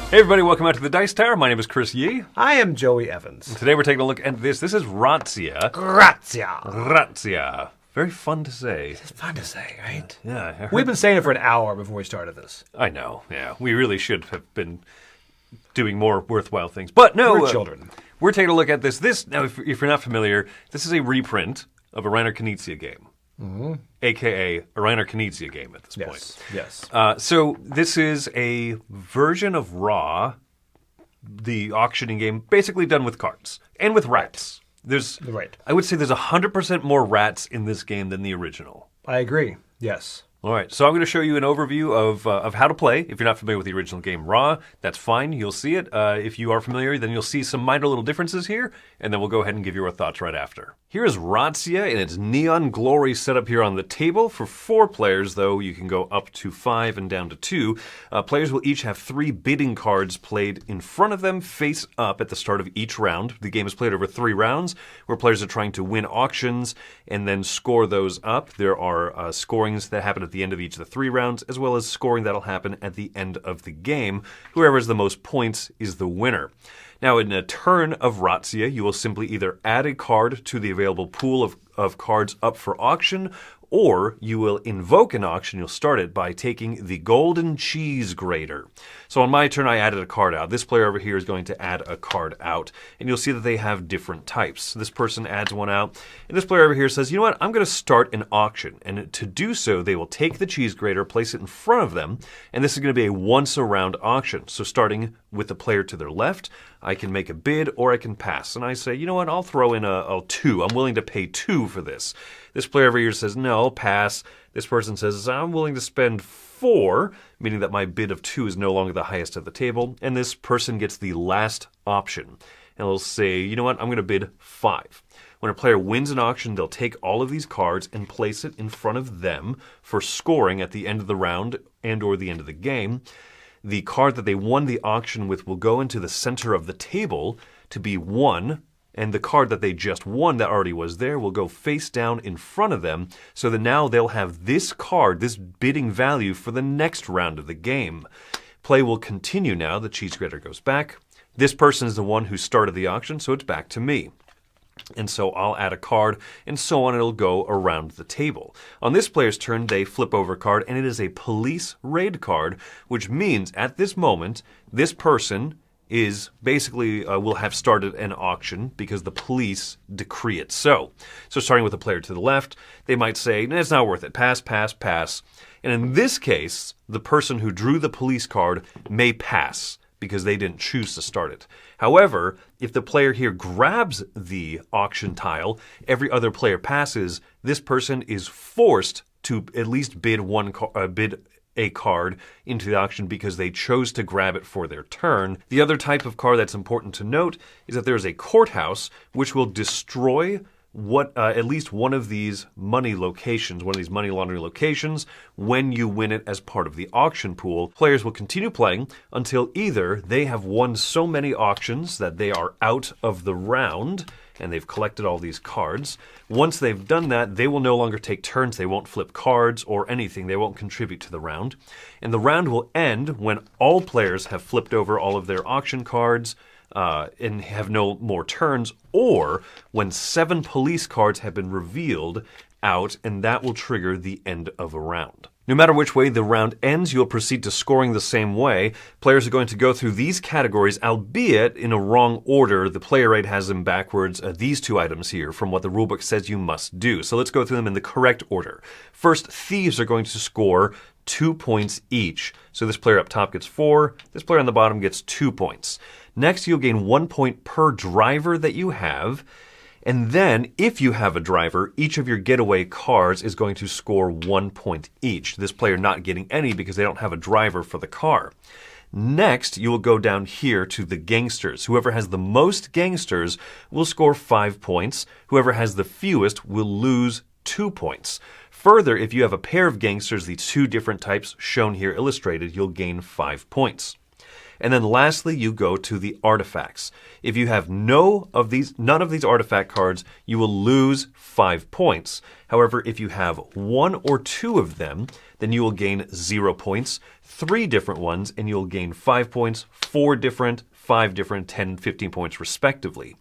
Hey everybody, welcome out to the Dice Tower. My name is Chris Yee. I am Joey Evans. Today we're taking a look at this. This is Ratzia. Ratzia. Ratzia. Very fun to say. It's fun to say, right? Yeah. We've been saying it for an hour before we started this. I know, yeah. We really should have been doing more worthwhile things. But no. We're children. We're taking a look at this. Now, if you're not familiar, this is a reprint of a Reiner Knizia game. Mm-hmm. A.k.a. a Reiner Knizia game at this point. Yes. So this is a version of Raw, the auctioning game, basically done with cards and with rats. I would say there's 100% more rats in this game than the original. I agree. Yes. All right, so I'm going to show you an overview of how to play. If you're not familiar with the original game Raw, that's fine. You'll see it. If you are familiar, then you'll see some minor little differences here, and then we'll go ahead and give you our thoughts right after. Here is Ratzia in its neon glory set up here on the table. For 4 players, though, you can go up to 5 and down to 2. Players will each have 3 bidding cards played in front of them, face up at the start of each round. The game is played over 3 rounds, where players are trying to win auctions and then score those up. There are scorings that happen at the end of each of the 3 rounds, as well as scoring that'll happen at the end of the game. Whoever has the most points is the winner. Now, in a turn of Ratzia, you will simply either add a card to the available pool of cards up for auction, or you will invoke an auction. You'll start it by taking the golden cheese grater. So on my turn, I added a card out. This player over here is going to add a card out, and you'll see that they have different types. This person adds one out, and this player over here says, you know what, I'm going to start an auction. And to do so, they will take the cheese grater, place it in front of them, and this is going to be a once-around auction. So starting with the player to their left, I can make a bid or I can pass. And I say, you know what, I'll throw in a 2. I'm willing to pay 2 for this. This player over here says, no, I'll pass. This person says, I'm willing to spend 4, meaning that my bid of 2 is no longer the highest at the table. And this person gets the last option. And they'll say, you know what, I'm going to bid 5. When a player wins an auction, they'll take all of these cards and place it in front of them for scoring at the end of the round and or the end of the game. The card that they won the auction with will go into the center of the table to be 1, and the card that they just won that already was there will go face down in front of them, so that now they'll have this card, this bidding value for the next round of the game. Play will continue now. The cheese grater goes back. This person is the one who started the auction, so it's back to me. And so I'll add a card, and so on. It'll go around the table. On this player's turn, they flip over a card, and it is a police raid card, which means at this moment, this person is basically will have started an auction because the police decree it so. So starting with the player to the left, they might say, nah, it's not worth it. Pass, pass, pass. And in this case, the person who drew the police card may pass because they didn't choose to start it. However, if the player here grabs the auction tile, every other player passes, this person is forced to at least bid a card into the auction because they chose to grab it for their turn. The other type of card that's important to note is that there is a courthouse which will destroy at least one of these money locations, one of these money laundering locations, when you win it as part of the auction pool. Players will continue playing until either they have won so many auctions that they are out of the round and they've collected all these cards. Once they've done that, they will no longer take turns. They won't flip cards or anything. They won't contribute to the round. And the round will end when all players have flipped over all of their auction cards and have no more turns, or when 7 police cards have been revealed out, and that will trigger the end of a round. No matter which way the round ends, you'll proceed to scoring the same way. Players are going to go through these categories, albeit in a wrong order. The player aid has them backwards, these 2 items here, from what the rulebook says you must do. So let's go through them in the correct order. First, thieves are going to score 2 points each. So this player up top gets 4, this player on the bottom gets 2 points. Next, you'll gain 1 point per driver that you have. And then, if you have a driver, each of your getaway cards is going to score 1 point each. This player not getting any because they don't have a driver for the car. Next, you will go down here to the gangsters. Whoever has the most gangsters will score 5 points. Whoever has the fewest will lose 2 points. Further, if you have a pair of gangsters, the 2 different types shown here illustrated, you'll gain 5 points. And then lastly, you go to the artifacts. If you have none of these artifact cards, you will lose 5 points. However, if you have 1 or 2 of them, then you will gain 0 points, 3 different ones, and you'll gain 5 points, 4 different, 5 different, 10, 15 points respectively.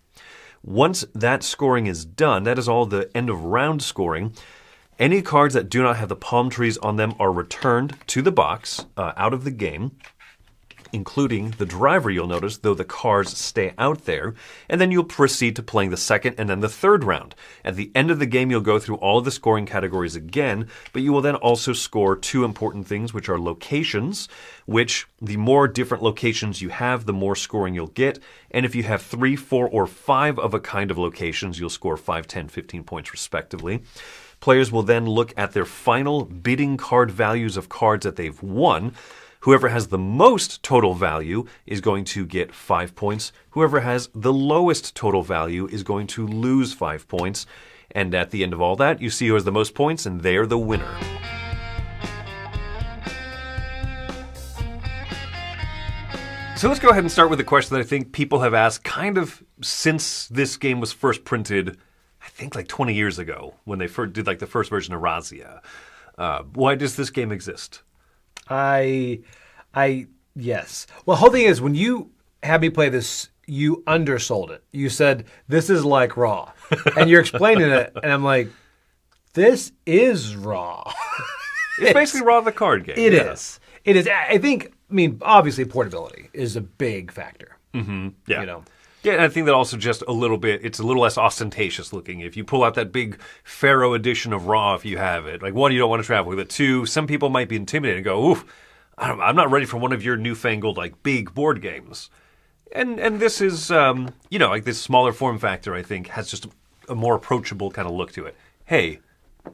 Once that scoring is done, that is all the end of round scoring. Any cards that do not have the palm trees on them are returned to the box out of the game, including the driver, you'll notice, though the cars stay out there. And then you'll proceed to playing the second and then the third round. At the end of the game, you'll go through all of the scoring categories again, but you will then also score 2 important things, which are locations, which the more different locations you have, the more scoring you'll get. And if you have 3, 4, or 5 of a kind of locations, you'll score 5, 10, 15 points respectively. Players will then look at their final bidding card values of cards that they've won. Whoever has the most total value is going to get 5 points. Whoever has the lowest total value is going to lose 5 points. And at the end of all that, you see who has the most points, and they're the winner. So let's go ahead and start with a question that I think people have asked kind of since this game was first printed, I think like 20 years ago, when they first did like the first version of Ratzia. Why does this game exist? Yes. Well, the whole thing is when you had me play this, you undersold it. You said, this is like Raw. And you're explaining it, and I'm like, this is Raw. It's basically Raw the card game. It is. It is. I mean, obviously portability is a big factor. Mm-hmm. Yeah. You know? Yeah, and I think that also just a little bit, it's a little less ostentatious looking. If you pull out that big Pharaoh edition of Raw, if you have it, like, 1, you don't want to travel with it. 2, some people might be intimidated and go, oof, I'm not ready for one of your newfangled, like, big board games. And this is, like this smaller form factor, I think, has just a more approachable kind of look to it. Hey,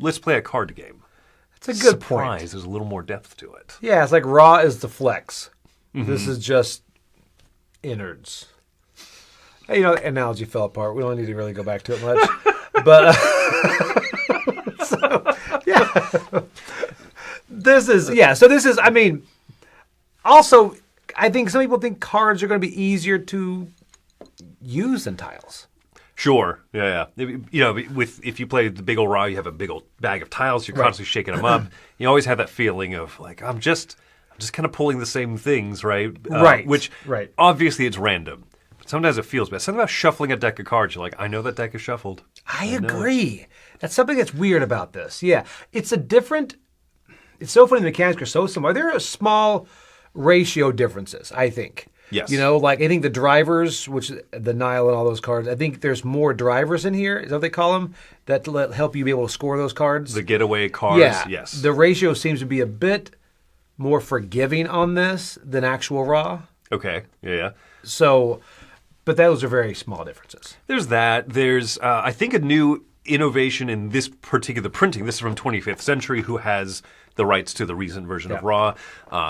let's play a card game. That's a good Surprise, point. there's a little more depth to it. Yeah, it's like Raw is the flex. Mm-hmm. This is just innards. You know, the analogy fell apart. We don't need to really go back to it much. But, this is, I mean, also, I think some people think cards are going to be easier to use than tiles. Sure, yeah. If you play the big old Raw, you have a big old bag of tiles. You're constantly shaking them up. You always have that feeling of like, I'm just kind of pulling the same things, right? Which obviously it's random. But sometimes it feels bad. Something about shuffling a deck of cards. You're like, I know that deck is shuffled. I agree. That's something that's weird about this. Yeah, it's so funny. The mechanics are so similar. There are small ratio differences, I think. Yes. You know, like I think the drivers, which the Nile and all those cards, I think there's more drivers in here, is that what they call them, that help you be able to score those cards. The getaway cards, yeah. Yes. The ratio seems to be a bit more forgiving on this than actual Raw. Okay, yeah. So, but those are very small differences. There's that. There's, I think, a new innovation in this particular printing. This is from 25th Century, who has the rights to the recent version of Raw.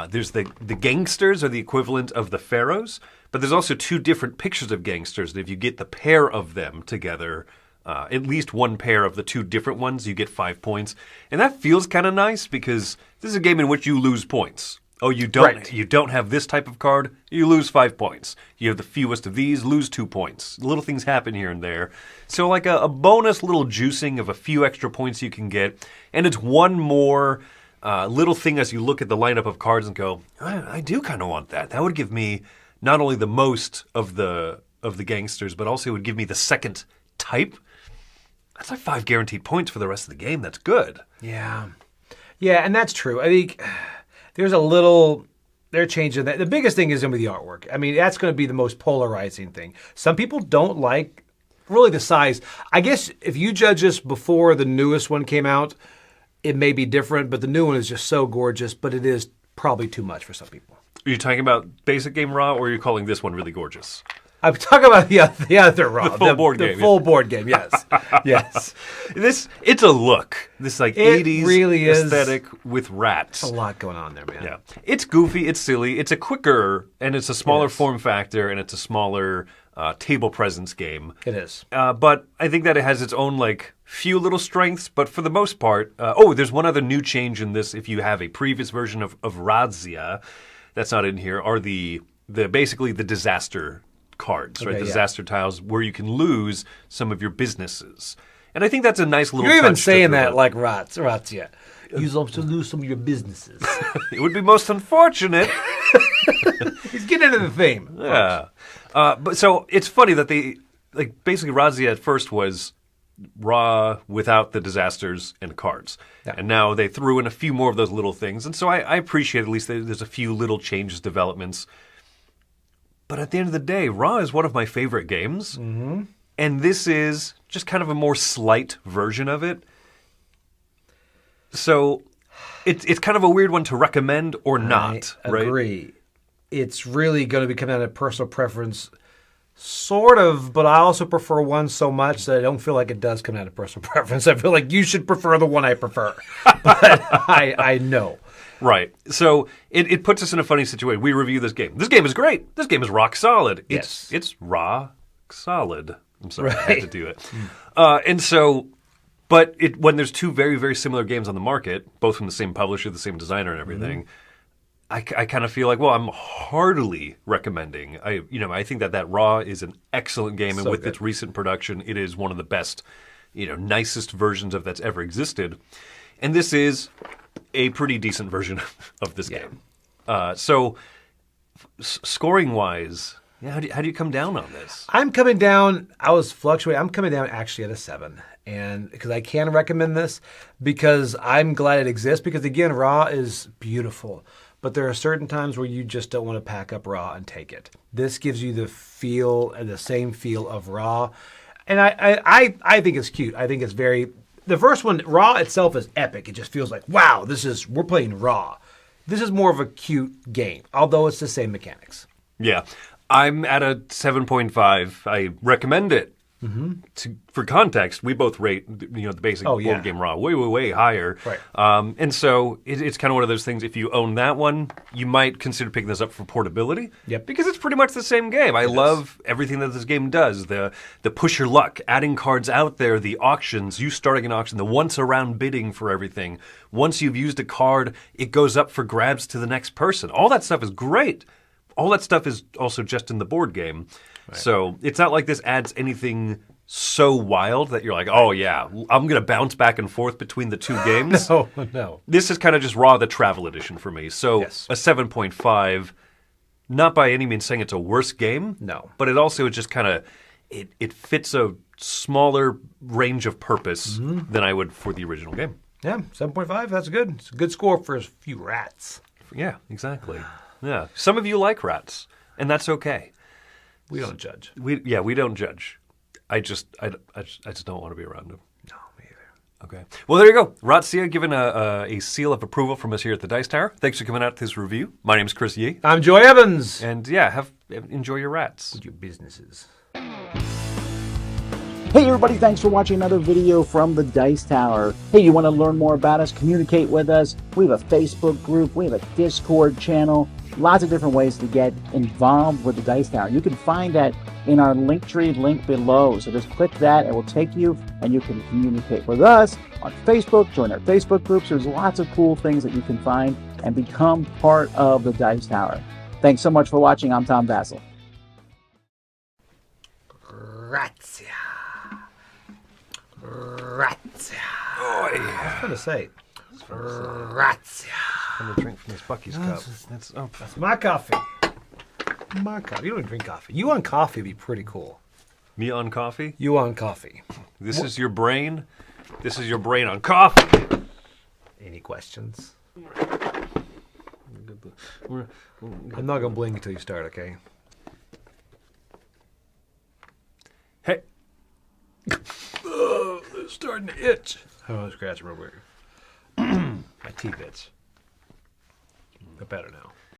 There's the gangsters are the equivalent of the pharaohs, but there's also 2 different pictures of gangsters. And if you get the pair of them together, at least one pair of the 2 different ones, you get 5 points. And that feels kind of nice because this is a game in which you lose points. Oh, you don't have this type of card, you lose 5 points. You have the fewest of these, lose 2 points. Little things happen here and there. So like a bonus little juicing of a few extra points you can get. And it's one more little thing as you look at the lineup of cards and go, I do kind of want that. That would give me not only the most of the gangsters, but also it would give me the second type. That's like 5 guaranteed points for the rest of the game. That's good. Yeah. Yeah, and that's true. I think they're changing that. The biggest thing is going to be the artwork. I mean, that's going to be the most polarizing thing. Some people don't like really the size. I guess if you judge this before the newest one came out, it may be different, but the new one is just so gorgeous, but it is probably too much for some people. Are you talking about basic game Raw, or are you calling this one really gorgeous? I'm talking about the other Raw. The full board game. The full board game, yes. Yes. It's a look. This like 80s really aesthetic with rats. There's a lot going on there, man. Yeah. It's goofy, it's silly, it's a quicker, and it's a smaller form factor, and it's a smaller table presence game. It is. But I think that it has its own like few little strengths, but for the most part, there's one other new change in this. If you have a previous version of Ratzia, that's not in here, are the basically the disaster cards, right? Okay, The yeah. disaster tiles where you can lose some of your businesses. And I think that's a nice little You're even touch to saying throw that in. like Ratzia. You love to lose some of your businesses. It would be most unfortunate. He's getting into the theme. Yeah. But so it's funny that they, like, basically Ratzia at first was raw without the disasters and cards. Yeah. And now they threw in a few more of those little things. And so I appreciate at least there's a few little changes, developments. But at the end of the day, Raw is one of my favorite games. Mm-hmm. And this is just kind of a more slight version of it. So it's kind of a weird one to recommend or not, I right? agree. It's really going to be coming out of personal preference, sort of, but I also prefer one so much that I don't feel like it does come out of personal preference. I feel like you should prefer the one I prefer. But I know. Right. So it puts us in a funny situation. We review this game. This game is great. This game is rock solid. Yes. It's raw solid. I'm sorry, I had Right. to do it. And so, but when there's two very, very similar games on the market, both from the same publisher, the same designer and everything, I kind of feel like, well, I'm heartily recommending. I think that Raw is an excellent game, and So with good. its recent production, it is one of the best, nicest versions of that's ever existed. And this is a pretty decent version of this game. So, scoring wise, how do you come down on this? I'm coming down. I was fluctuating. I'm coming down actually at a 7, and because I can recommend this because I'm glad it exists. Because again, Raw is beautiful, but there are certain times where you just don't want to pack up Raw and take it. This gives you the feel and the same feel of Raw, and I think it's cute. I think it's very. The first one, Raw itself is epic. It just feels like, wow, we're playing Raw. This is more of a cute game, although it's the same mechanics. Yeah. I'm at a 7.5. I recommend it. For context, we both rate the basic board game Raw way, way, way higher. Right. And so it's kind of one of those things. If you own that one, you might consider picking this up for portability. Yep. Because it's pretty much the same game. I love everything that this game does. The push your luck, adding cards out there, the auctions, you starting an auction, the once around bidding for everything. Once you've used a card, it goes up for grabs to the next person. All that stuff is great. All that stuff is also just in the board game. Right. So it's not like this adds anything so wild that you're like, oh, yeah, I'm going to bounce back and forth between the two games. No. This is kind of just Raw, the travel edition for me. So Yes. a 7.5, not by any means saying it's a worse game. No. But it also just kind of, it fits a smaller range of purpose than I would for the original game. Yeah, 7.5, that's good. It's a good score for a few rats. Yeah, exactly. Yeah. Some of you like rats, and that's okay. We don't judge. We don't judge. I just don't want to be around them. No, me either. Okay. Well, there you go. Ratzia given a seal of approval from us here at the Dice Tower. Thanks for coming out to this review. My name's Chris Yee. I'm Joy Evans. And yeah, enjoy your rats. Your businesses. Hey everybody, thanks for watching another video from the Dice Tower. Hey, you want to learn more about us, communicate with us? We have a Facebook group, we have a Discord channel, lots of different ways to get involved with the Dice Tower. You can find that in our Linktree link below. So just click that, it will take you and you can communicate with us on Facebook, join our Facebook groups. There's lots of cool things that you can find and become part of the Dice Tower. Thanks so much for watching. I'm Tom Vassell. Ratzia. Ratzia. Oh, I was going to say. Ratzia. I'm going to drink from this Bucky's cup. That's My coffee. My coffee. You don't even drink coffee. You on coffee would be pretty cool. me on coffee. You on coffee. This is your brain. This is your brain on coffee. Any questions? I'm not going to blink until you start, okay? Hey. It's starting to itch. Oh, scratch real weird. My teeth itch. But better now.